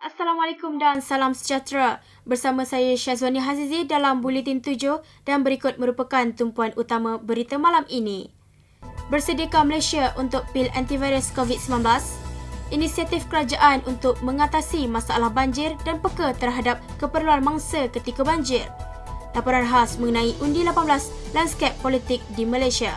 Assalamualaikum dan salam sejahtera. Bersama saya Syazwani Hazizi dalam Buletin 7 dan berikut merupakan tumpuan utama berita malam ini. Bersediakah Malaysia untuk pil antivirus COVID-19? Inisiatif kerajaan untuk mengatasi masalah banjir dan peka terhadap keperluan mangsa ketika banjir. Laporan khas mengenai undi 18 lanskap politik di Malaysia.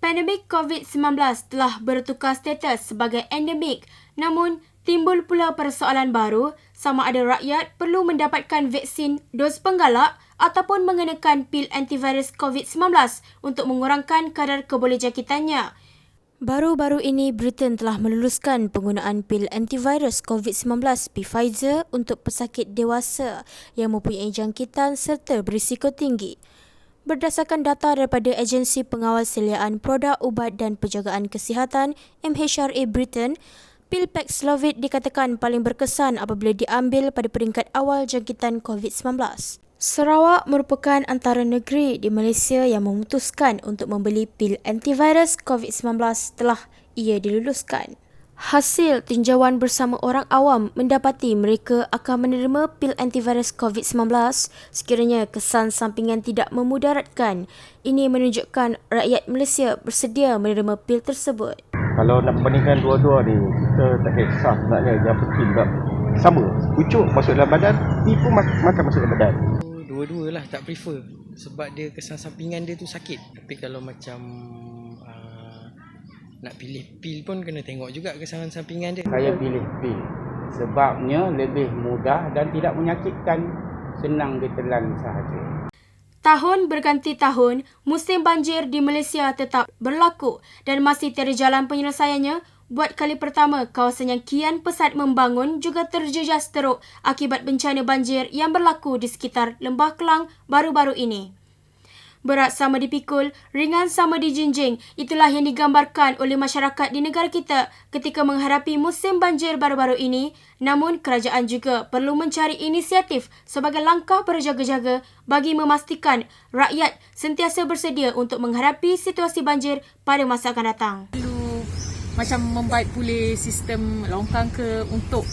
Pandemik COVID-19 telah bertukar status sebagai endemik, namun timbul pula persoalan baru sama ada rakyat perlu mendapatkan vaksin dos penggalak ataupun mengenakan pil antivirus COVID-19 untuk mengurangkan kadar kebolehjakitannya. Baru-baru ini, Britain telah meluluskan penggunaan pil antivirus COVID-19 Pfizer untuk pesakit dewasa yang mempunyai jangkitan serta berisiko tinggi. Berdasarkan data daripada Agensi Pengawal Seliaan Produk Ubat dan Penjagaan Kesihatan MHRA Britain, pil Paxlovid dikatakan paling berkesan apabila diambil pada peringkat awal jangkitan COVID-19. Sarawak merupakan antara negeri di Malaysia yang memutuskan untuk membeli pil antivirus COVID-19 setelah ia diluluskan. Hasil tinjauan bersama orang awam mendapati mereka akan menerima pil antivirus COVID-19 sekiranya kesan sampingan tidak memudaratkan. Ini menunjukkan rakyat Malaysia bersedia menerima pil tersebut. Kalau nak bandingkan dua-dua ni, kita tak kisah sebenarnya. Yang penting tak sama. Pucuk masuk dalam badan, ni pun makan masuk dalam badan. Dua-dua lah tak prefer sebab dia kesan sampingan dia tu sakit. Tapi kalau macam nak pilih pil pun kena tengok juga kesan sampingan dia. Saya pilih pil sebabnya lebih mudah dan tidak menyakitkan, senang ditelan sahaja. Tahun berganti tahun, musim banjir di Malaysia tetap berlaku dan masih tiada jalan penyelesaiannya. Buat kali pertama, kawasan yang kian pesat membangun juga terjejas teruk akibat bencana banjir yang berlaku di sekitar Lembah Kelang baru-baru ini. Berat sama dipikul, ringan sama dijinjing. Itulah yang digambarkan oleh masyarakat di negara kita ketika menghadapi musim banjir baru-baru ini. Namun, kerajaan juga perlu mencari inisiatif sebagai langkah berjaga-jaga bagi memastikan rakyat sentiasa bersedia untuk menghadapi situasi banjir pada masa akan datang. Perlu macam membaik pulih sistem longkang ke untuk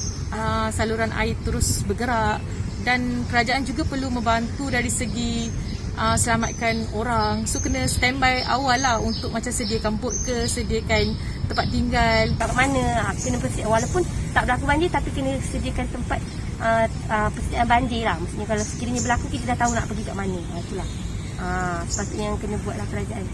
saluran air terus bergerak, dan kerajaan juga perlu membantu dari segi selamatkan orang. So kena standby awal lah untuk macam sediakan bot ke, sediakan tempat tinggal. Kat mana kena persediaan, walaupun tak berlaku banjir tapi kena sediakan tempat persediaan banjir lah. Maksudnya kalau sekiranya berlaku kita dah tahu nak pergi kat mana. Itulah sepatutnya yang kena buatlah kerajaan.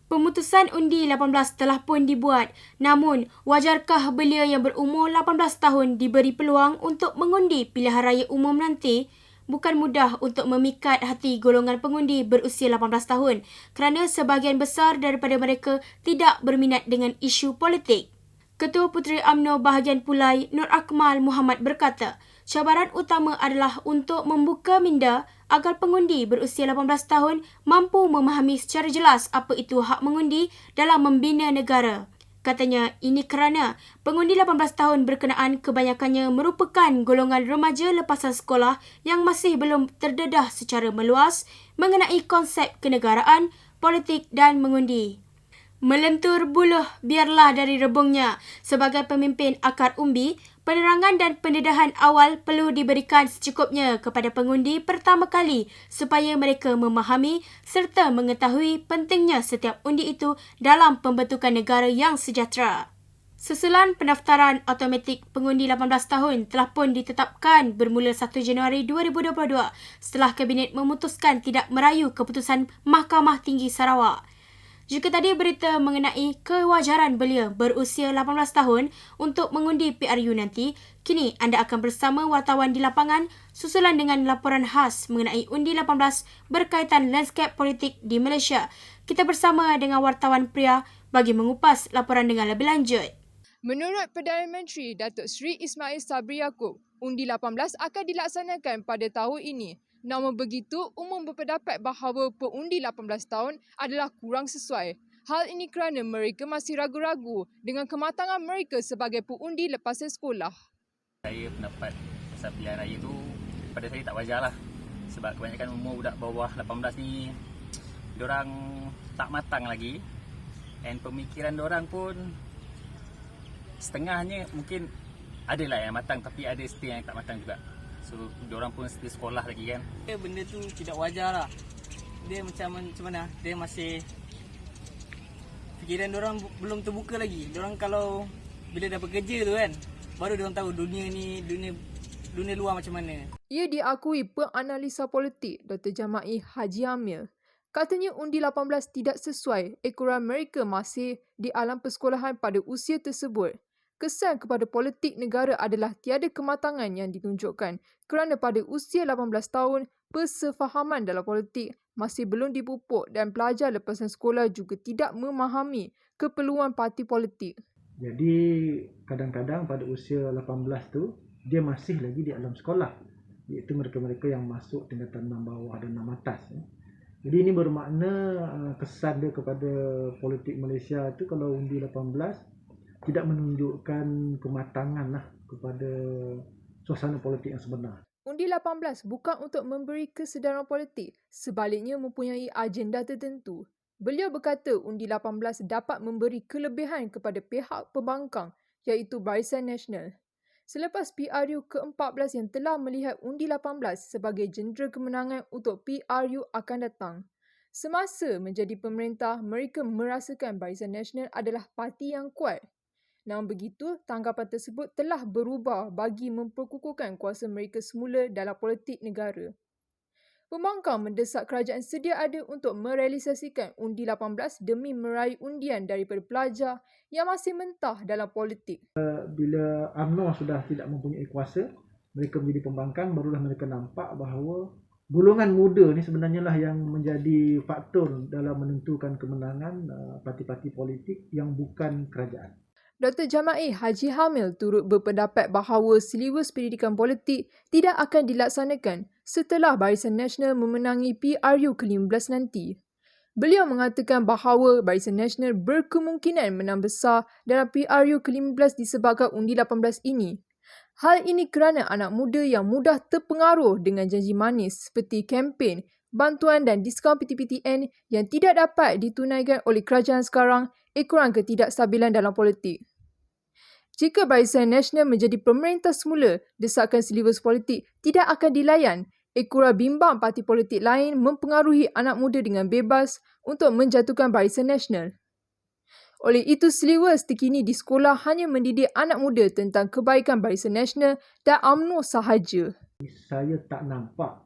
Pemutusan undi 18 telah pun dibuat. Namun, wajarkah belia yang berumur 18 tahun diberi peluang untuk mengundi pilihan raya umum nanti? Bukan mudah untuk memikat hati golongan pengundi berusia 18 tahun kerana sebahagian besar daripada mereka tidak berminat dengan isu politik. Ketua Puteri UMNO bahagian Pulai, Nur Akmal Muhammad berkata, cabaran utama adalah untuk membuka minda agar pengundi berusia 18 tahun mampu memahami secara jelas apa itu hak mengundi dalam membina negara. Katanya, ini kerana pengundi 18 tahun berkenaan kebanyakannya merupakan golongan remaja lepasan sekolah yang masih belum terdedah secara meluas mengenai konsep kenegaraan, politik dan mengundi. Melentur buluh biarlah dari rebungnya. Sebagai pemimpin akar umbi, penerangan dan pendedahan awal perlu diberikan secukupnya kepada pengundi pertama kali supaya mereka memahami serta mengetahui pentingnya setiap undi itu dalam pembentukan negara yang sejahtera. Susulan pendaftaran automatik pengundi 18 tahun telah pun ditetapkan bermula 1 Januari 2022 setelah Kabinet memutuskan tidak merayu keputusan Mahkamah Tinggi Sarawak. Jika tadi berita mengenai kewajaran belia berusia 18 tahun untuk mengundi PRU nanti, kini anda akan bersama wartawan di lapangan susulan dengan laporan khas mengenai undi 18 berkaitan lanskap politik di Malaysia. Kita bersama dengan wartawan pria bagi mengupas laporan dengan lebih lanjut. Menurut Perdana Menteri Datuk Seri Ismail Sabri Yaakob, undi 18 akan dilaksanakan pada tahun ini. Namun begitu, umum berpendapat bahawa pengundi 18 tahun adalah kurang sesuai. Hal ini kerana mereka masih ragu-ragu dengan kematangan mereka sebagai pengundi lepasan sekolah. Saya pendapat pasal pilihan raya tu pada saya tak wajar lah. Sebab kebanyakan umur budak bawah 18 ni, diorang tak matang lagi. And pemikiran diorang pun setengahnya mungkin ada lah yang matang, tapi ada setengah yang tak matang juga. So diorang pun still sekolah lagi kan. Benda tu tidak wajar lah. Dia macam mana, dia masih fikiran diorang belum terbuka lagi. Diorang kalau bila dah bekerja tu kan, baru diorang tahu dunia ni, dunia luar macam mana. Ia diakui penganalisa politik Dr. Jamai Haji Hamil. Katanya undi 18 tidak sesuai ekoran mereka masih di alam persekolahan pada usia tersebut. Kesan kepada politik negara adalah tiada kematangan yang ditunjukkan kerana pada usia 18 tahun, persefahaman dalam politik masih belum dipupuk dan pelajar lepasan sekolah juga tidak memahami keperluan parti politik. Jadi kadang-kadang pada usia 18 tu, dia masih lagi di alam sekolah. Iaitu mereka-mereka yang masuk tingkatan 6 bawah dan 6 atas. Jadi ini bermakna kesan dia kepada politik Malaysia tu kalau undi 18 tidak menunjukkan kematangan lah kepada suasana politik yang sebenar. Undi 18 bukan untuk memberi kesedaran politik, sebaliknya mempunyai agenda tertentu. Beliau berkata undi 18 dapat memberi kelebihan kepada pihak pembangkang iaitu Barisan Nasional. Selepas PRU ke-14 yang telah melihat undi 18 sebagai jendera kemenangan untuk PRU akan datang. Semasa menjadi pemerintah, mereka merasakan Barisan Nasional adalah parti yang kuat. Namun begitu, tanggapan tersebut telah berubah bagi memperkukuhkan kuasa mereka semula dalam politik negara. Pembangkang mendesak kerajaan sedia ada untuk merealisasikan undi 18 demi meraih undian daripada pelajar yang masih mentah dalam politik. Bila UMNO sudah tidak mempunyai kuasa, mereka menjadi pembangkang, barulah mereka nampak bahawa golongan muda ni sebenarnya lah yang menjadi faktor dalam menentukan kemenangan parti-parti politik yang bukan kerajaan. Dr. Jamai Haji Hamil turut berpendapat bahawa silibus pendidikan politik tidak akan dilaksanakan setelah Barisan Nasional memenangi PRU ke-15 nanti. Beliau mengatakan bahawa Barisan Nasional berkemungkinan menang besar dalam PRU ke-15 disebabkan undi 18 ini. Hal ini kerana anak muda yang mudah terpengaruh dengan janji manis seperti kempen, bantuan dan diskaun PTPTN yang tidak dapat ditunaikan oleh kerajaan sekarang ekoran ketidakstabilan dalam politik. Jika Barisan Nasional menjadi pemerintah semula, desakan silibus politik tidak akan dilayan. Ekoran bimbang parti politik lain mempengaruhi anak muda dengan bebas untuk menjatuhkan Barisan Nasional. Oleh itu, silibus terkini di sekolah hanya mendidik anak muda tentang kebaikan Barisan Nasional dan UMNO sahaja. Saya tak nampak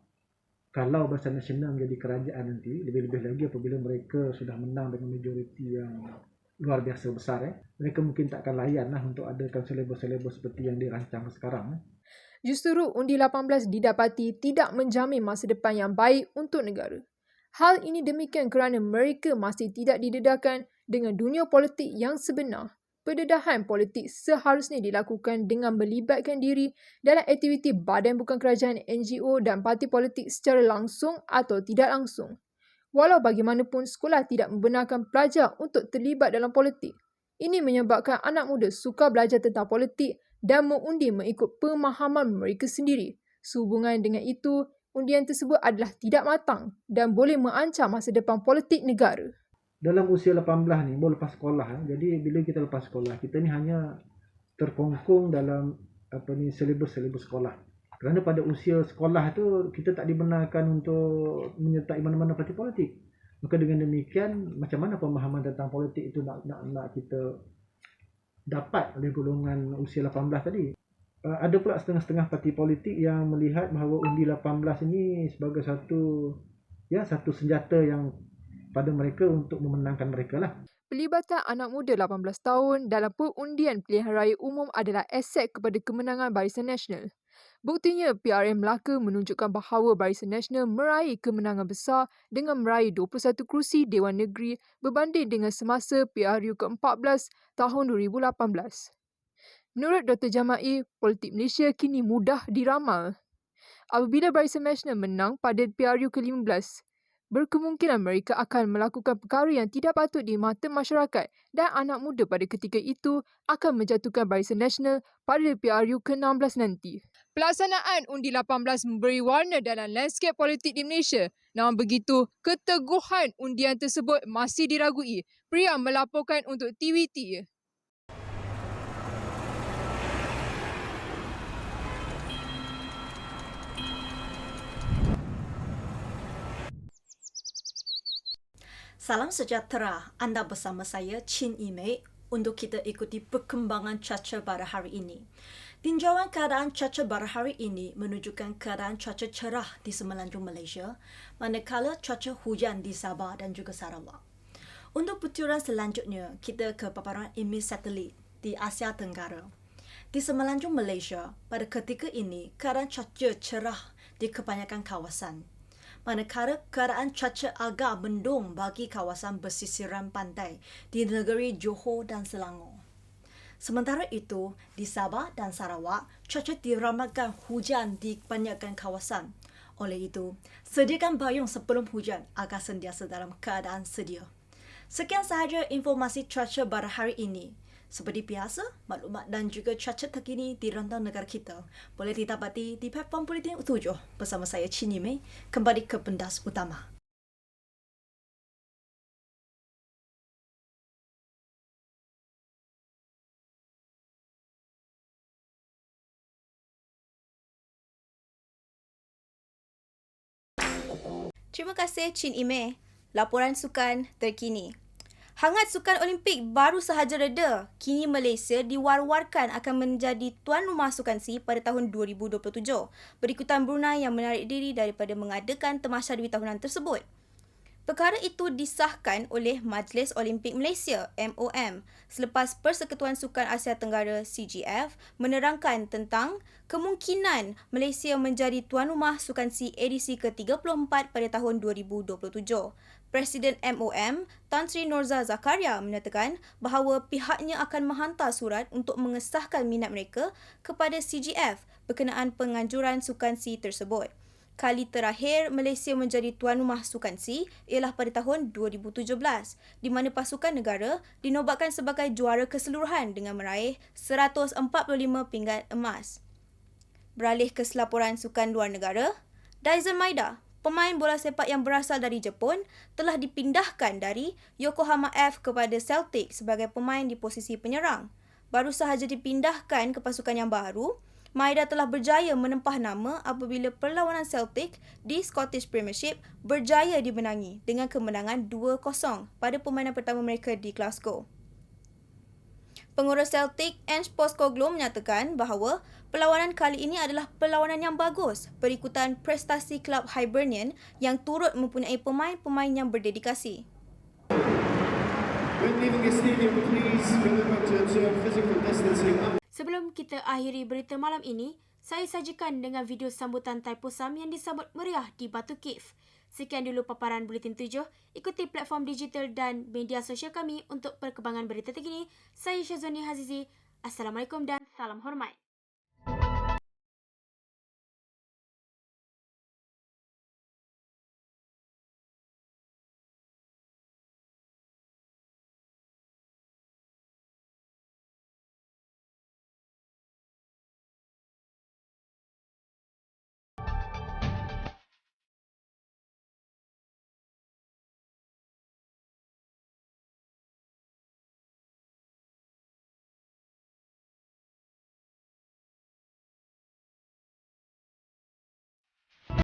kalau Barisan Nasional menjadi kerajaan nanti, lebih-lebih lagi apabila mereka sudah menang dengan majoriti yang luar biasa besar, mereka mungkin tak akan layan lah untuk adakan selebos-selebos seperti yang dirancang sekarang. Justru undi 18 didapati tidak menjamin masa depan yang baik untuk negara. Hal ini demikian kerana mereka masih tidak didedahkan dengan dunia politik yang sebenar. Pendedahan politik seharusnya dilakukan dengan melibatkan diri dalam aktiviti badan bukan kerajaan, NGO dan parti politik secara langsung atau tidak langsung. Walau bagaimanapun, sekolah tidak membenarkan pelajar untuk terlibat dalam politik. Ini menyebabkan anak muda suka belajar tentang politik dan mengundi mengikut pemahaman mereka sendiri. Sehubungan dengan itu, undian tersebut adalah tidak matang dan boleh mengancam masa depan politik negara. Dalam usia 18 ni, baru lepas sekolah. Jadi bila kita lepas sekolah, kita ni hanya terkongkong dalam selebus-selebus sekolah. Kerana pada usia sekolah tu kita tak dibenarkan untuk menyertai mana-mana parti politik. Maka dengan demikian, macam mana pemahaman tentang politik itu nak kita dapat oleh golongan usia 18 tadi? Ada pula setengah-setengah parti politik yang melihat bahawa undi 18 ini sebagai satu senjata yang pada mereka untuk memenangkan mereka lah. Pelibatan anak muda 18 tahun dalam perundian pilihan raya umum adalah aset kepada kemenangan Barisan Nasional. Buktinya, PRM Melaka menunjukkan bahawa Barisan Nasional meraih kemenangan besar dengan meraih 21 kerusi Dewan Negeri berbanding dengan semasa PRU ke-14 tahun 2018. Menurut Dr. Jamai, politik Malaysia kini mudah diramal. Apabila Barisan Nasional menang pada PRU ke-15, berkemungkinan mereka akan melakukan perkara yang tidak patut di mata masyarakat dan anak muda pada ketika itu akan menjatuhkan Barisan Nasional pada PRU ke-16 nanti. Pelaksanaan Undi 18 memberi warna dalam landskep politik di Malaysia. Namun begitu, keteguhan undian tersebut masih diragui. Priya melaporkan untuk TVT. Salam sejahtera, anda bersama saya Chin Imei untuk kita ikuti perkembangan cuaca pada hari ini. Tinjauan keadaan cuaca pada hari ini menunjukkan keadaan cuaca cerah di semenanjung Malaysia, manakala cuaca hujan di Sabah dan juga Sarawak. Untuk butiran selanjutnya, kita ke paparan imej satelit di Asia Tenggara. Di semenanjung Malaysia, pada ketika ini, keadaan cuaca cerah di kebanyakan kawasan. Manakala keadaan cuaca agak mendung bagi kawasan bersisiran pantai di negeri Johor dan Selangor. Sementara itu, di Sabah dan Sarawak, cuaca diramalkan hujan di kebanyakan kawasan. Oleh itu, sediakan payung sebelum hujan agar sentiasa dalam keadaan sedia. Sekian sahaja informasi cuaca pada hari ini. Seperti biasa, maklumat dan juga cuaca terkini di rantau negara kita boleh didapati di platform Politik 7 bersama saya Chin Imei. Kembali ke pendas utama. Terima kasih Chin Imei. Laporan sukan terkini. Hangat Sukan Olimpik baru sahaja reda. Kini Malaysia diwar-warkan akan menjadi tuan rumah Sukan SEA pada tahun 2027. Berikutan Brunei yang menarik diri daripada mengadakan tamasya demi tahunan tersebut. Perkara itu disahkan oleh Majlis Olimpik Malaysia MOM selepas Persekutuan Sukan Asia Tenggara CGF menerangkan tentang kemungkinan Malaysia menjadi tuan rumah Sukan SEA edisi ke-34 pada tahun 2027. Presiden MOM Tan Sri Norza Zakaria menyatakan bahawa pihaknya akan menghantar surat untuk mengesahkan minat mereka kepada CGF berkenaan penganjuran Sukan SEA tersebut. Kali terakhir Malaysia menjadi tuan rumah Sukan SEA ialah pada tahun 2017, di mana pasukan negara dinobatkan sebagai juara keseluruhan dengan meraih 145 pinggan emas. Beralih ke laporan sukan luar negara, Daizen Maeda, pemain bola sepak yang berasal dari Jepun, telah dipindahkan dari Yokohama F kepada Celtic sebagai pemain di posisi penyerang. Baru sahaja dipindahkan ke pasukan yang baru, Maeda telah berjaya menempah nama apabila perlawanan Celtic di Scottish Premiership berjaya dimenangi dengan kemenangan 2-0 pada permainan pertama mereka di Glasgow. Pengurus Celtic Ange Postecoglou menyatakan bahawa perlawanan kali ini adalah perlawanan yang bagus berikutan prestasi klub Hibernian yang turut mempunyai pemain-pemain yang berdedikasi. Sebelum kita akhiri berita malam ini, saya sajikan dengan video sambutan Thaipusam yang disambut meriah di Batu Cave. Sekian dulu paparan Buletin 7. Ikuti platform digital dan media sosial kami untuk perkembangan berita terkini. Saya Syazwani Hazizi. Assalamualaikum dan salam hormat.